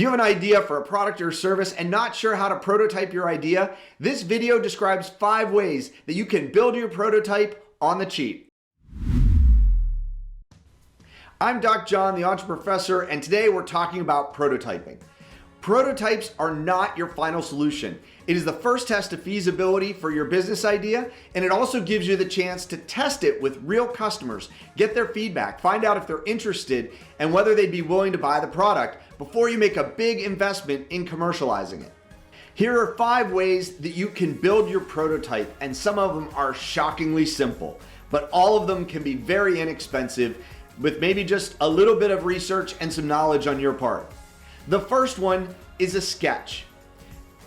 Do you have an idea for a product or service and not sure how to prototype your idea? This video describes 5 ways that you can build your prototype on the cheap. I'm Dr. John, the Entreprofessor, and today we're talking about prototyping. Prototypes are not your final solution. It is the first test of feasibility for your business idea, and it also gives you the chance to test it with real customers, get their feedback, find out if they're interested and whether they'd be willing to buy the product before you make a big investment in commercializing it. Here are 5 ways that you can build your prototype, and some of them are shockingly simple, but all of them can be very inexpensive with maybe just a little bit of research and some knowledge on your part. The first one is a sketch.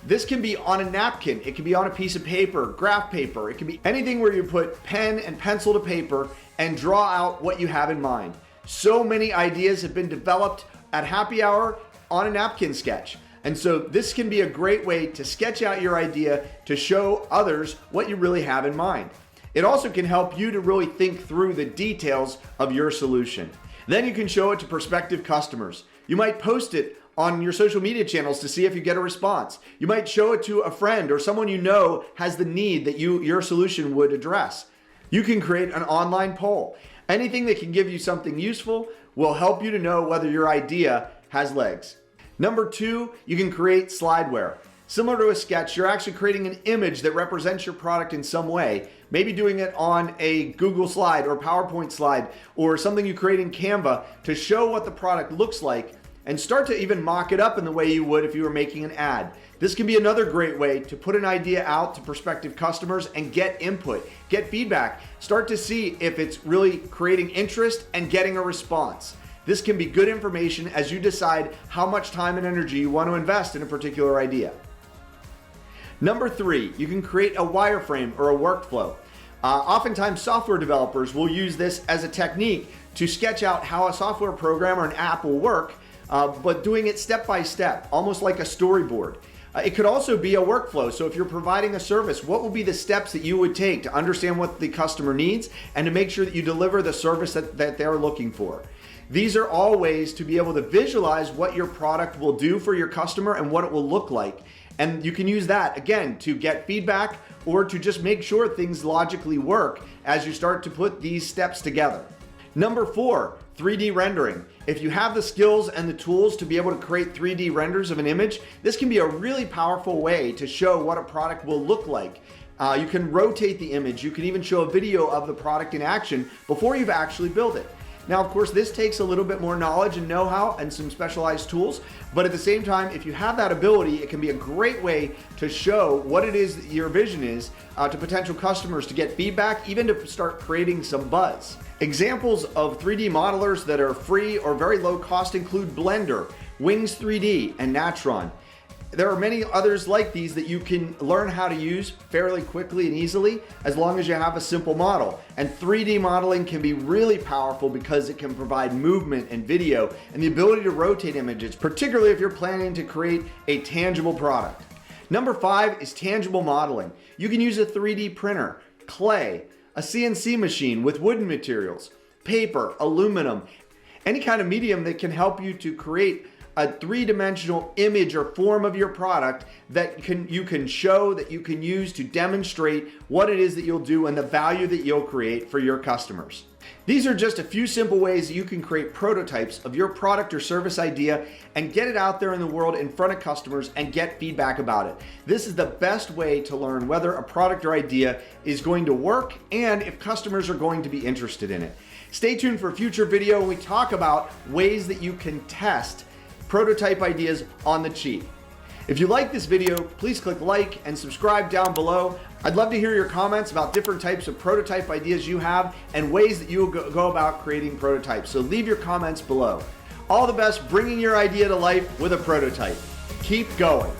This can be on a napkin, it can be on a piece of paper, graph paper, it can be anything where you put pen and pencil to paper and draw out what you have in mind. So many ideas have been developed at happy hour on a napkin sketch. And so this can be a great way to sketch out your idea to show others what you really have in mind. It also can help you to really think through the details of your solution. Then you can show it to prospective customers. You might post it on your social media channels to see if you get a response. You might show it to a friend or someone you know has the need that your solution would address. You can create an online poll. Anything that can give you something useful will help you to know whether your idea has legs. Number 2, you can create slideware. Similar to a sketch, you're actually creating an image that represents your product in some way. Maybe doing it on a Google slide or PowerPoint slide or something you create in Canva to show what the product looks like and start to even mock it up in the way you would if you were making an ad. This can be another great way to put an idea out to prospective customers and get input, get feedback, start to see if it's really creating interest and getting a response. This can be good information as you decide how much time and energy you want to invest in a particular idea. Number 3, you can create a wireframe or a workflow. Oftentimes software developers will use this as a technique to sketch out how a software program or an app will work, but doing it step by step, almost like a storyboard. It could also be a workflow. So if you're providing a service, what will be the steps that you would take to understand what the customer needs and to make sure that you deliver the service that they're looking for? These are all ways to be able to visualize what your product will do for your customer and what it will look like. And you can use that, again, to get feedback or to just make sure things logically work as you start to put these steps together. Number 4, 3D rendering. If you have the skills and the tools to be able to create 3D renders of an image, this can be a really powerful way to show what a product will look like. You can rotate the image. You can even show a video of the product in action before you've actually built it. Now, of course, this takes a little bit more knowledge and know-how and some specialized tools, but at the same time, if you have that ability, it can be a great way to show what it is that your vision is to potential customers to get feedback, even to start creating some buzz. Examples of 3D modelers that are free or very low cost include Blender, Wings 3D, and Natron. There are many others like these that you can learn how to use fairly quickly and easily as long as you have a simple model. And 3D modeling can be really powerful because it can provide movement and video and the ability to rotate images, particularly if you're planning to create a tangible product. Number 5 is tangible modeling. You can use a 3D printer, clay, a CNC machine with wooden materials, paper, aluminum, any kind of medium that can help you to create a 3-dimensional image or form of your product that you can show, that you can use to demonstrate what it is that you'll do and the value that you'll create for your customers. These are just a few simple ways that you can create prototypes of your product or service idea and get it out there in the world in front of customers and get feedback about it. This is the best way to learn whether a product or idea is going to work and if customers are going to be interested in it. Stay tuned for a future video when we talk about ways that you can test prototype ideas on the cheap. If you like this video, please click like and subscribe down below. I'd love to hear your comments about different types of prototype ideas you have and ways that you will go about creating prototypes. So leave your comments below. All the best bringing your idea to life with a prototype. Keep going.